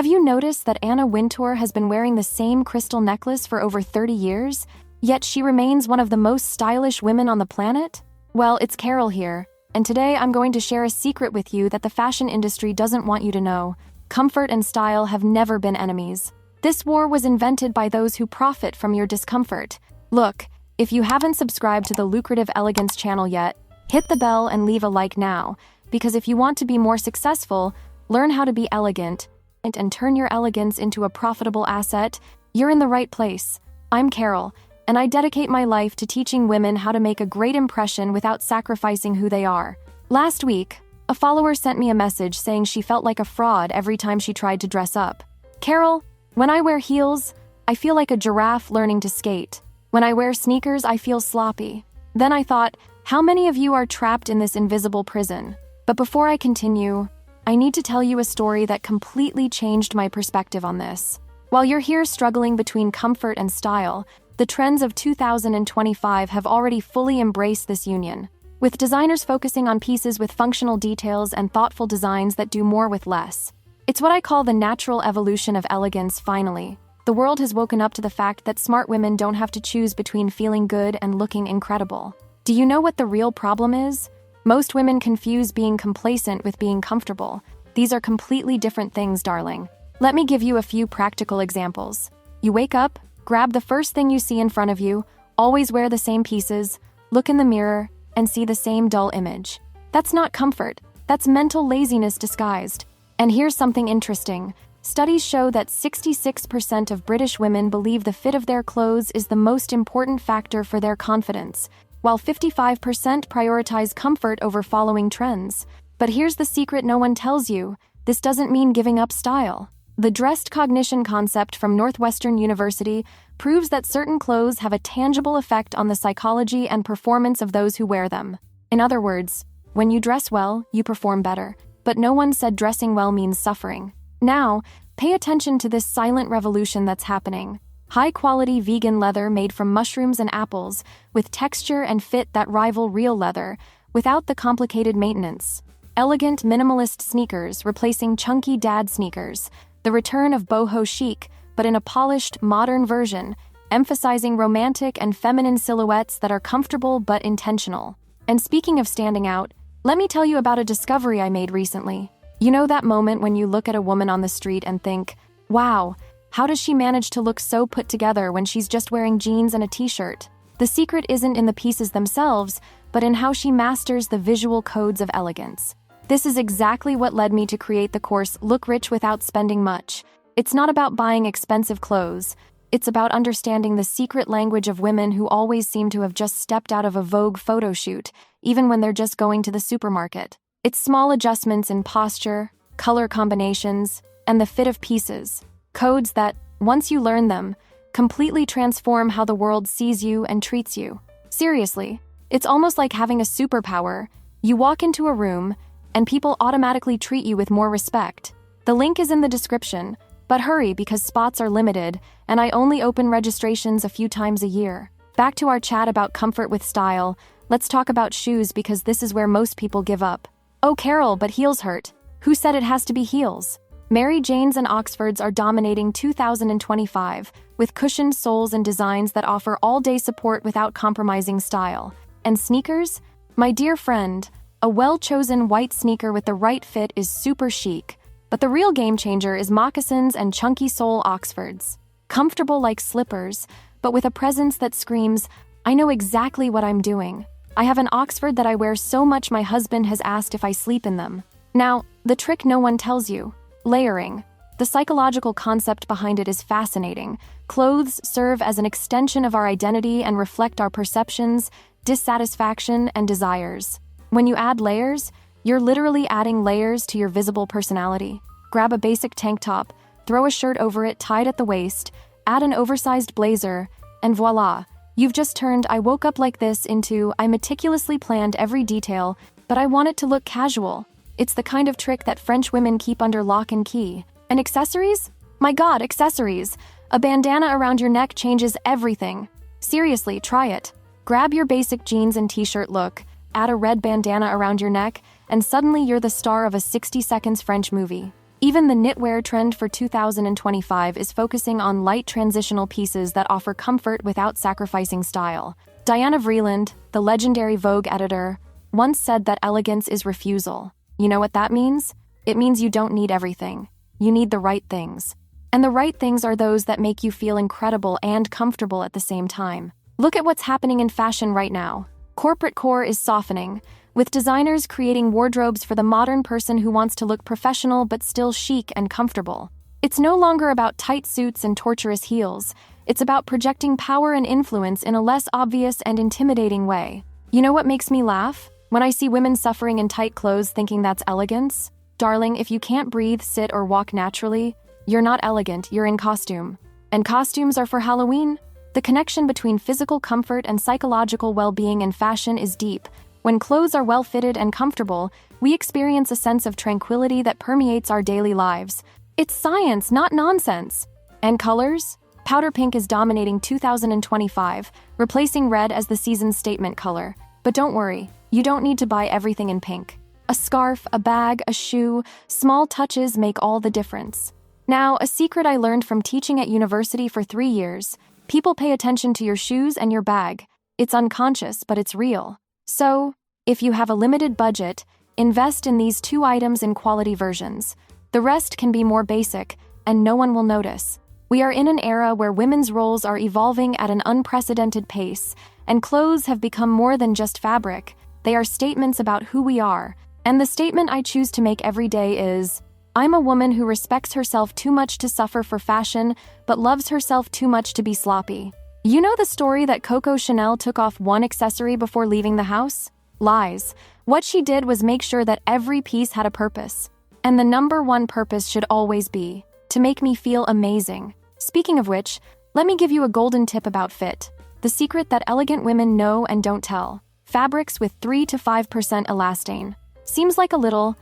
Have you noticed that Anna Wintour has been wearing the same crystal necklace for over 30 years, yet she remains one of the most stylish women on the planet? Well, it's Carol here, and today I'm going to share a secret with you that the fashion industry doesn't want you to know. Comfort and style have never been enemies. This war was invented by those who profit from your discomfort. Look, if you haven't subscribed to the lucrative Elegance channel yet, hit the bell and leave a like now, because if you want to be more successful, learn how to be elegant, and turn your elegance into a profitable asset, you're in the right place. I'm Carol, and I dedicate my life to teaching women how to make a great impression without sacrificing who they are. Last week, a follower sent me a message saying she felt like a fraud every time she tried to dress up. Carol, when I wear heels, I feel like a giraffe learning to skate. When I wear sneakers, I feel sloppy. Then I thought, how many of you are trapped in this invisible prison? But before I continue, I need to tell you a story that completely changed my perspective on this. While you're here struggling between comfort and style, the trends of 2025 have already fully embraced this union, with designers focusing on pieces with functional details and thoughtful designs that do more with less. It's what I call the natural evolution of elegance. Finally, the world has woken up to the fact that smart women don't have to choose between feeling good and looking incredible. Do you know what the real problem is? Most women confuse being complacent with being comfortable. These are completely different things, darling. Let me give you a few practical examples. You wake up, grab the first thing you see in front of you, always wear the same pieces, look in the mirror, and see the same dull image. That's not comfort. That's mental laziness disguised. And here's something interesting. Studies show that 66% of British women believe the fit of their clothes is the most important factor for their confidence, while 55% prioritize comfort over following trends. But here's the secret no one tells you. This doesn't mean giving up style. The dressed cognition concept from Northwestern University proves that certain clothes have a tangible effect on the psychology and performance of those who wear them. In other words, when you dress well, you perform better. But no one said dressing well means suffering. Now, pay attention to this silent revolution that's happening. High-quality vegan leather made from mushrooms and apples, with texture and fit that rival real leather, without the complicated maintenance. Elegant minimalist sneakers replacing chunky dad sneakers. The return of boho chic, but in a polished, modern version, emphasizing romantic and feminine silhouettes that are comfortable but intentional. And speaking of standing out, let me tell you about a discovery I made recently. You know that moment when you look at a woman on the street and think, wow, how does she manage to look so put together when she's just wearing jeans and a t-shirt? The secret isn't in the pieces themselves, but in how she masters the visual codes of elegance. This is exactly what led me to create the course Look Rich Without Spending Much. It's not about buying expensive clothes. It's about understanding the secret language of women who always seem to have just stepped out of a Vogue photo shoot, even when they're just going to the supermarket. It's small adjustments in posture, color combinations, and the fit of pieces. Codes that, once you learn them, completely transform how the world sees you and treats you. Seriously, it's almost like having a superpower. You walk into a room, and people automatically treat you with more respect. The link is in the description, but hurry because spots are limited, and I only open registrations a few times a year. Back to our chat about comfort with style, let's talk about shoes because this is where most people give up. Oh, Carol, but heels hurt. Who said it has to be heels? Mary Janes and Oxfords are dominating 2025, with cushioned soles and designs that offer all-day support without compromising style. And sneakers? My dear friend, a well-chosen white sneaker with the right fit is super chic, but the real game changer is moccasins and chunky sole Oxfords. Comfortable like slippers, but with a presence that screams, I know exactly what I'm doing. I have an Oxford that I wear so much my husband has asked if I sleep in them. Now, the trick no one tells you. Layering. The psychological concept behind it is fascinating. Clothes serve as an extension of our identity and reflect our perceptions, dissatisfaction, and desires. When you add layers, you're literally adding layers to your visible personality. Grab a basic tank top, throw a shirt over it tied at the waist, add an oversized blazer, and voila, you've just turned I woke up like this into I meticulously planned every detail, but I want it to look casual. It's the kind of trick that French women keep under lock and key. And accessories? My God, accessories! A bandana around your neck changes everything. Seriously, try it. Grab your basic jeans and t-shirt look, add a red bandana around your neck, and suddenly you're the star of a 60 seconds French movie. Even the knitwear trend for 2025 is focusing on light transitional pieces that offer comfort without sacrificing style. Diana Vreeland, the legendary Vogue editor, once said that elegance is refusal. You know what that means? It means you don't need everything. You need the right things. And the right things are those that make you feel incredible and comfortable at the same time. Look at what's happening in fashion right now. Corporate core is softening, with designers creating wardrobes for the modern person who wants to look professional but still chic and comfortable. It's no longer about tight suits and torturous heels. It's about projecting power and influence in a less obvious and intimidating way. You know what makes me laugh? When I see women suffering in tight clothes thinking that's elegance. Darling, if you can't breathe, sit, or walk naturally, you're not elegant, you're in costume. And costumes are for Halloween? The connection between physical comfort and psychological well-being in fashion is deep. When clothes are well-fitted and comfortable, we experience a sense of tranquility that permeates our daily lives. It's science, not nonsense. And colors? Powder pink is dominating 2025, replacing red as the season's statement color. But don't worry, you don't need to buy everything in pink. A scarf, a bag, a shoe, small touches make all the difference. Now, a secret I learned from teaching at university for 3 years. People pay attention to your shoes and your bag. It's unconscious, but it's real. So, if you have a limited budget, invest in these 2 items in quality versions. The rest can be more basic, and no one will notice. We are in an era where women's roles are evolving at an unprecedented pace, and clothes have become more than just fabric. They are statements about who we are. And the statement I choose to make every day is, I'm a woman who respects herself too much to suffer for fashion, but loves herself too much to be sloppy. You know the story that Coco Chanel took off one accessory before leaving the house? Lies. What she did was make sure that every piece had a purpose. And the number one purpose should always be to make me feel amazing. Speaking of which, let me give you a golden tip about fit. The secret that elegant women know and don't tell. Fabrics with 3 to 5% elastane. Seems like a little,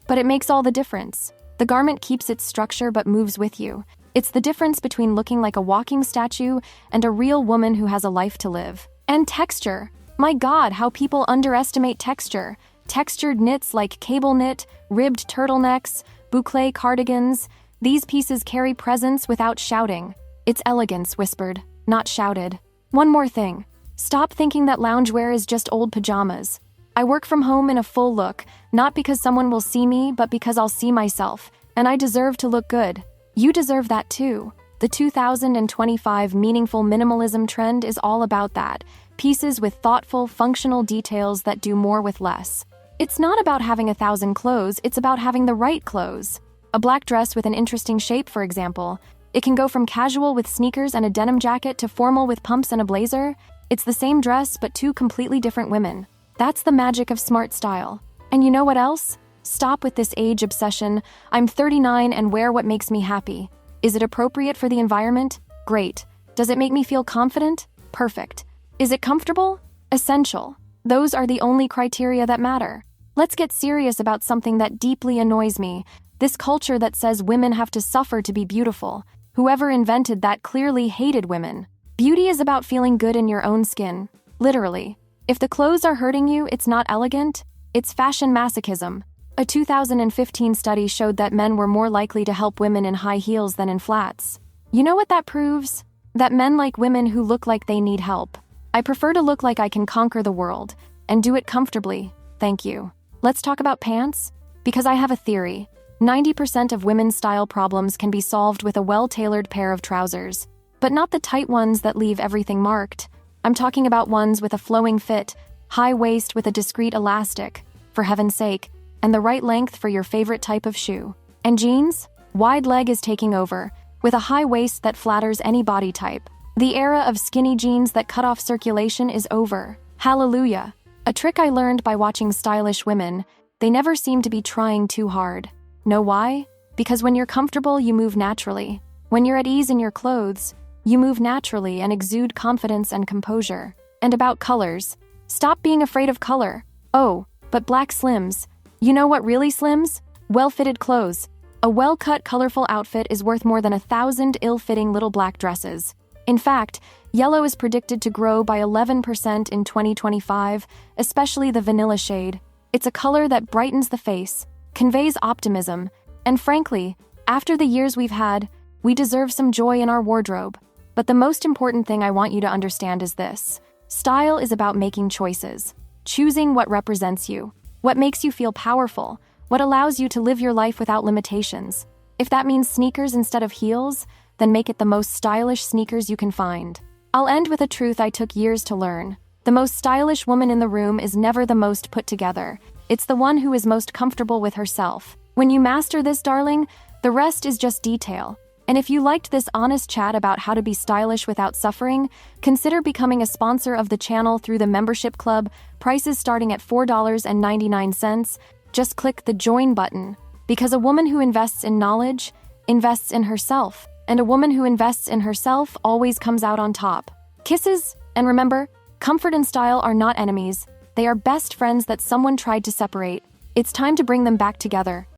but it makes all the difference. The garment keeps its structure but moves with you. It's the difference between looking like a walking statue and a real woman who has a life to live. And texture. My God, how people underestimate texture. Textured knits like cable knit, ribbed turtlenecks, boucle cardigans. These pieces carry presence without shouting. It's elegance whispered, not shouted. One more thing. Stop thinking that loungewear is just old pajamas. I work from home in a full look, not because someone will see me, but because I'll see myself, and I deserve to look good. You deserve that too. The 2025 meaningful minimalism trend is all about that. Pieces with thoughtful, functional details that do more with less. It's not about having 1,000 clothes, it's about having the right clothes. A black dress with an interesting shape, for example. It can go from casual with sneakers and a denim jacket to formal with pumps and a blazer. It's the same dress, but 2 completely different women. That's the magic of smart style. And you know what else? Stop with this age obsession. I'm 39 and wear what makes me happy. Is it appropriate for the environment? Great. Does it make me feel confident? Perfect. Is it comfortable? Essential. Those are the only criteria that matter. Let's get serious about something that deeply annoys me. This culture that says women have to suffer to be beautiful. Whoever invented that clearly hated women. Beauty is about feeling good in your own skin. Literally. If the clothes are hurting you, it's not elegant, it's fashion masochism. A 2015 study showed that men were more likely to help women in high heels than in flats. You know what that proves? That men like women who look like they need help. I prefer to look like I can conquer the world, and do it comfortably, thank you. Let's talk about pants? Because I have a theory. 90% of women's style problems can be solved with a well-tailored pair of trousers. But not the tight ones that leave everything marked. I'm talking about ones with a flowing fit, high waist with a discreet elastic, for heaven's sake, and the right length for your favorite type of shoe. And jeans? Wide leg is taking over, with a high waist that flatters any body type. The era of skinny jeans that cut off circulation is over. Hallelujah. A trick I learned by watching stylish women, they never seem to be trying too hard. Know why? Because when you're comfortable, you move naturally. When you're at ease in your clothes, you move naturally and exude confidence and composure. And about colors. Stop being afraid of color. Oh, but black slims. You know what really slims? Well-fitted clothes. A well-cut, colorful outfit is worth more than 1,000 ill-fitting little black dresses. In fact, yellow is predicted to grow by 11% in 2025, especially the vanilla shade. It's a color that brightens the face, conveys optimism, And frankly, after the years we've had, we deserve some joy in our wardrobe. But the most important thing I want you to understand is this. Style is about making choices, choosing what represents you, what makes you feel powerful, what allows you to live your life without limitations. If that means sneakers instead of heels, then make it the most stylish sneakers you can find. I'll end with a truth I took years to learn. The most stylish woman in the room is never the most put together. It's the one who is most comfortable with herself. When you master this, darling, the rest is just detail. And if you liked this honest chat about how to be stylish without suffering, consider becoming a sponsor of the channel through the membership club, prices starting at $4.99. Just click the join button. Because a woman who invests in knowledge invests in herself, and a woman who invests in herself always comes out on top. Kisses, and remember, comfort and style are not enemies. They are best friends that someone tried to separate. It's time to bring them back together.